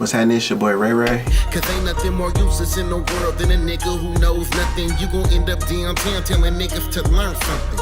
What's happening? It's your boy Ray Ray. Cause ain't nothing more useless in the world than a nigga who knows nothing. You gon' end up downtown telling niggas to learn something.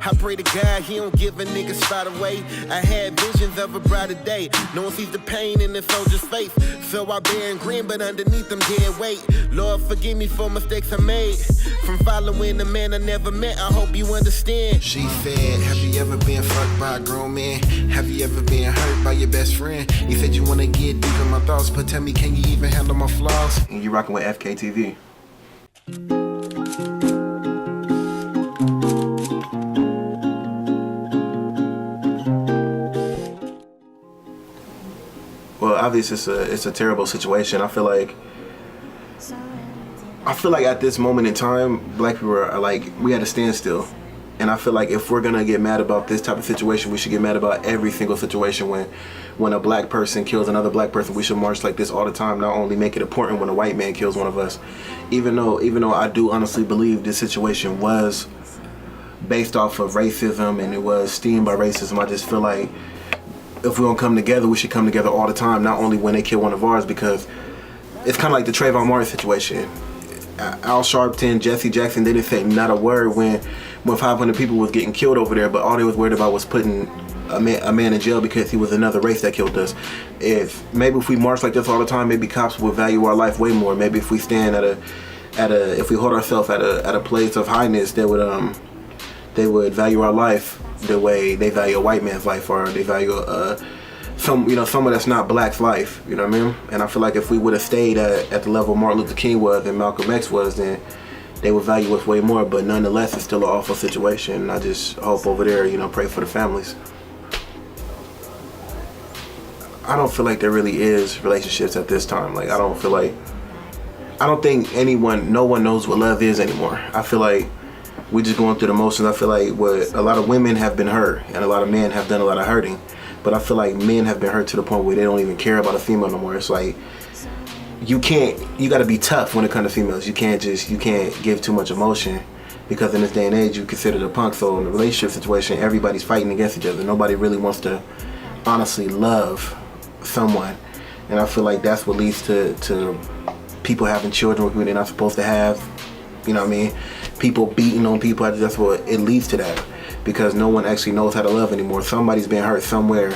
I pray to God he don't give a nigga spot away. I had visions of a brighter day. No one sees the pain in the soldier's face. So I bear and grin, but underneath them dead weight. Lord, forgive me for mistakes I made. From following a man I never met, I hope you understand. She said, have you ever been fucked by a grown man? Have you ever been hurt by your best friend? You said you wanna get deep in my thoughts, but tell me, can you even handle my flaws? And you rocking with FKTV. Well, obviously it's a terrible situation. I feel like at this moment in time, black people are like, we at a standstill. And I feel like if we're gonna get mad about this type of situation, we should get mad about every single situation. When a black person kills another black person, we should march like this all the time. Not only make it important when a white man kills one of us. Even though I do honestly believe this situation was based off of racism and it was steamed by racism, I just feel like if we don't come together, we should come together all the time, not only when they kill one of ours, because it's kind of like the Trayvon Martin situation. Al Sharpton, Jesse Jackson, they didn't say not a word when 500 people was getting killed over there, but all they was worried about was putting a man in jail because he was another race that killed us. If we march like this all the time, maybe cops would value our life way more. Maybe if we stand if we hold ourselves at a place of highness, they would value our life the way they value a white man's life, or they value someone that's not black's life, you know what I mean? And I feel like if we would have stayed at the level Martin Luther King was and Malcolm X was, then they would value us way more. But nonetheless, it's still an awful situation. And I just hope over there, pray for the families. I don't feel like there really is relationships at this time. Like, I don't think no one knows what love is anymore. I feel like we're just going through the motions. I feel like a lot of women have been hurt and a lot of men have done a lot of hurting. But I feel like men have been hurt to the point where they don't even care about a female no more. It's like, you gotta be tough when it comes to females. You can't give too much emotion, because in this day and age, you consider a punk. So in a relationship situation, everybody's fighting against each other. Nobody really wants to honestly love someone. And I feel like that's what leads to people having children who they're not supposed to have. You know what I mean? People beating on people, that's what it leads to that. Because no one actually knows how to love anymore. Somebody's been hurt somewhere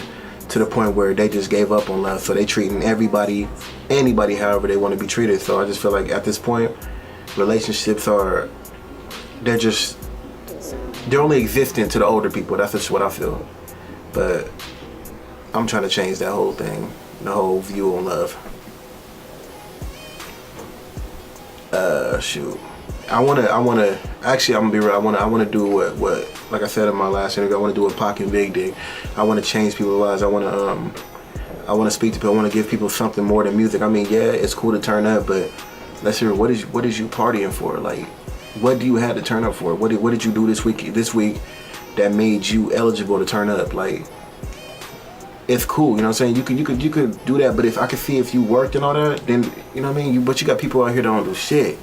to the point where they just gave up on love. So they treating anybody however they want to be treated. So I just feel like at this point, relationships they're only existent to the older people. That's just what I feel. But I'm trying to change that whole thing, the whole view on love. Shoot. I'm gonna be real. I wanna do what like I said in my last interview, I wanna do what Pac and Big did. I wanna change people's lives. I wanna speak to people. I wanna give people something more than music. I mean, yeah, it's cool to turn up, but let's hear what is you partying for? Like, what do you have to turn up for? What did you do this week that made you eligible to turn up? Like, it's cool, you know what I'm saying? You could do that, but if I could see if you worked and all that, then you know what I mean. But you got people out here that don't do shit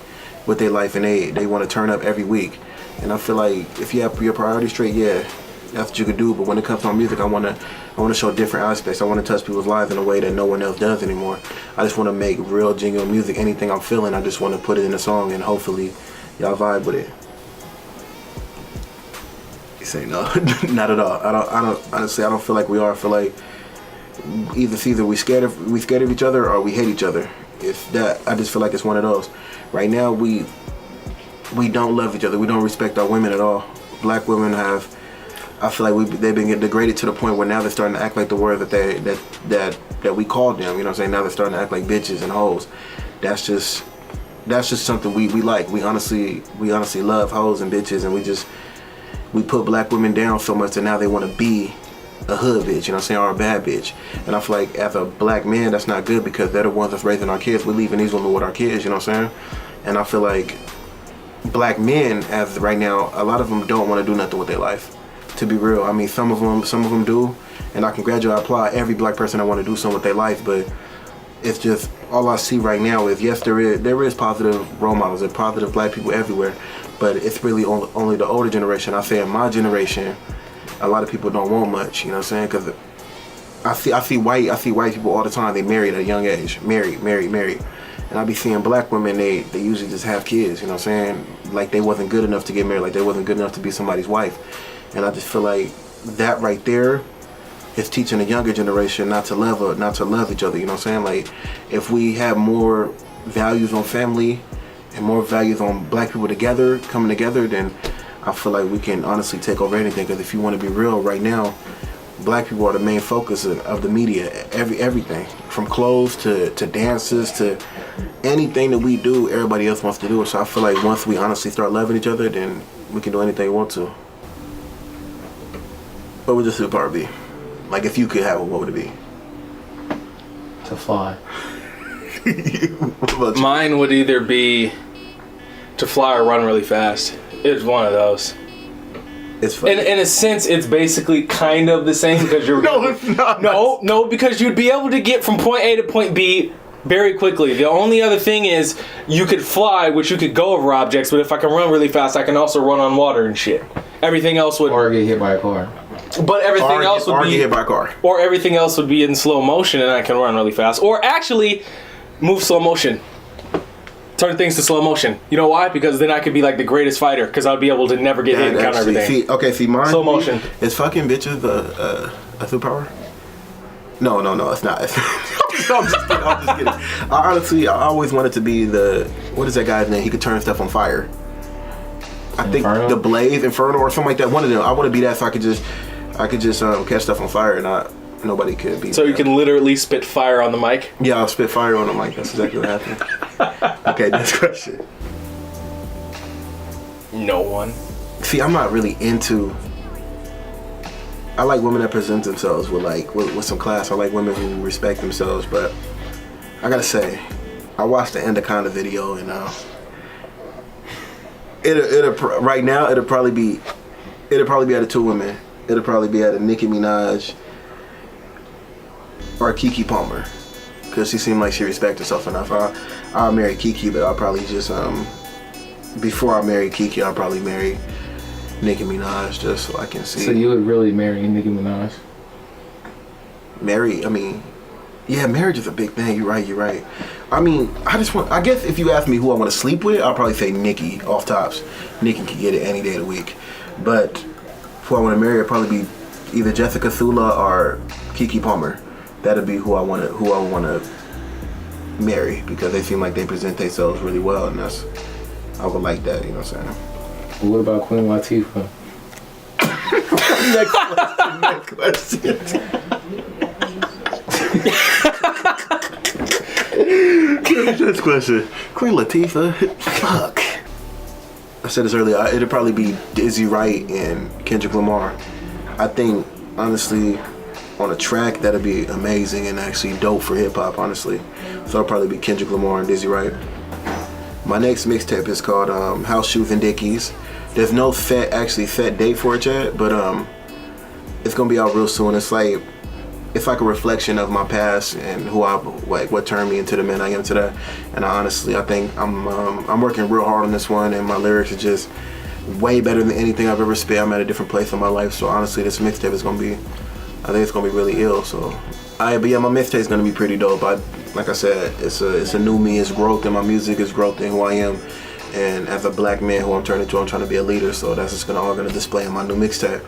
with their life, and they want to turn up every week. And I feel like if you have your priorities straight, yeah, that's what you could do. But when it comes to music, I want to show different aspects. I want to touch people's lives in a way that no one else does anymore. I just want to make real, genuine music. Anything I'm feeling, I just want to put it in a song, and hopefully y'all vibe with it. You say no, not at all. I don't honestly. I don't feel like we are. I feel like either we scared of each other or we hate each other. If that, I just feel like it's one of those. Right now, we don't love each other. We don't respect our women at all. Black women have, I feel like they've been getting degraded to the point where now they're starting to act like the word that we called them. You know what I'm saying? Now they're starting to act like bitches and hoes. That's just something we like. We honestly love hoes and bitches, and we put black women down so much that now they want to be a hood bitch, you know what I'm saying, or a bad bitch. And I feel like as a black man, that's not good, because they're the ones that's raising our kids. We're leaving these women with our kids, you know what I'm saying? And I feel like black men, as right now, a lot of them don't want to do nothing with their life. To be real, I mean, some of them do, and I applaud every black person that want to do something with their life. But it's just, all I see right now is, yes, there is positive role models and positive black people everywhere, but it's really only the older generation. I say in my generation, a lot of people don't want much, you know what I'm saying? Because I see white people all the time. They married at a young age, married, and I be seeing black women. They usually just have kids. You know what I'm saying? Like they wasn't good enough to get married. Like they wasn't good enough to be somebody's wife. And I just feel like that right there is teaching the younger generation not to love each other. You know what I'm saying? Like if we have more values on family and more values on black people together, coming together, then I feel like we can honestly take over anything. Because if you want to be real right now, black people are the main focus of the media. Everything from clothes to dances to anything that we do, everybody else wants to do it. So I feel like once we honestly start loving each other, then we can do anything we want to. What would your superpower be? Like if you could have it, what would it be? To fly. What about you? Mine would either be to fly or run really fast. It's one of those. It's funny. In a sense, it's basically kind of the same because you're No, it's not. no, because you'd be able to get from point A to point B very quickly. The only other thing is you could fly, which you could go over objects, but if I can run really fast, I can also run on water and shit. Everything else would, Or get hit by a car. but everything else would or be get hit by a car. or everything else would be in slow motion, and I can run really fast. Or actually, move slow motion. Turn things to slow motion. You know why? Because then I could be like the greatest fighter, because I'd be able to never get hit and counter everything. See, mine. Slow motion. Is fucking bitches a superpower? No, it's not. I'm just kidding. I always wanted to be what is that guy's name? He could turn stuff on fire. I think Inferno? the Blaze, Inferno, or something like that. One of them. I want to be that, so I could just catch stuff on fire, and nobody could be. So you can literally spit fire on the mic? Yeah, I'll spit fire on the mic. That's exactly what happened. Okay, next question. No one. See, I'm not really into. I like women that present themselves with some class. I like women who respect themselves, but I gotta say, I watched the Anaconda video and right now it'll probably be out of two women. It'll probably be out of Nicki Minaj or Keke Palmer, because she seemed like she respects herself enough. I'll marry Keke, but I'll probably just before I marry Keke, I'll probably marry Nicki Minaj just so I can see. So you would really marry Nicki Minaj? Marry? I mean, yeah, marriage is a big thing. You're right. I mean, I guess if you ask me who I want to sleep with, I'll probably say Nicki off tops. Nicki can get it any day of the week. But who I want to marry would probably be either Jessica Thula or Keke Palmer. That'd be who I want to marry, because they seem like they present themselves really well, and I would like that. You know what I'm saying? What about Queen Latifah? Next question. Next question. Queen Latifah. Fuck. I said this earlier. It'd probably be Dizzy Wright and Kendrick Lamar. I think, honestly, on a track, that'd be amazing and actually dope for hip hop, honestly. So it'll probably be Kendrick Lamar and Dizzy Wright. My next mixtape is called House Shoes and Dickies. There's no set date for it yet, but it's gonna be out real soon. It's like a reflection of my past and what turned me into the man I am today. And I think I'm working real hard on this one, and my lyrics are just way better than anything I've ever spit. I'm at a different place in my life, so honestly, this mixtape is gonna be, I think it's gonna be really ill. So, but yeah, my mixtape is gonna be pretty dope. Like I said, it's a new me. It's growth in my music. It's growth in who I am. And as a black man who I'm turning to, I'm trying to be a leader. So that's just all gonna display in my new mixtape.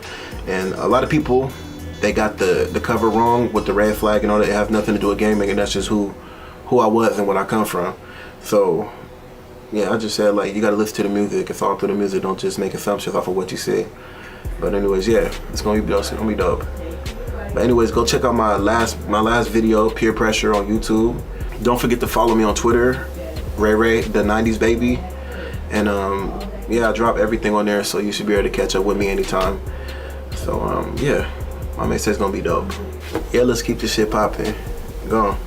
And a lot of people, they got the cover wrong with the red flag and all that. It has nothing to do with gaming, and that's just who I was and where I come from. So yeah, I just said, like, you gotta listen to the music. It's all through the music. Don't just make assumptions off of what you see. But anyways, yeah, it's gonna be dope. It's gonna be dope. But anyways, go check out my last video, Peer Pressure, on YouTube. Don't forget to follow me on Twitter, Ray the 90s baby. And yeah, I drop everything on there, so you should be able to catch up with me anytime. So yeah, my mixtape's gonna be dope. Yeah, let's keep this shit popping. Go on.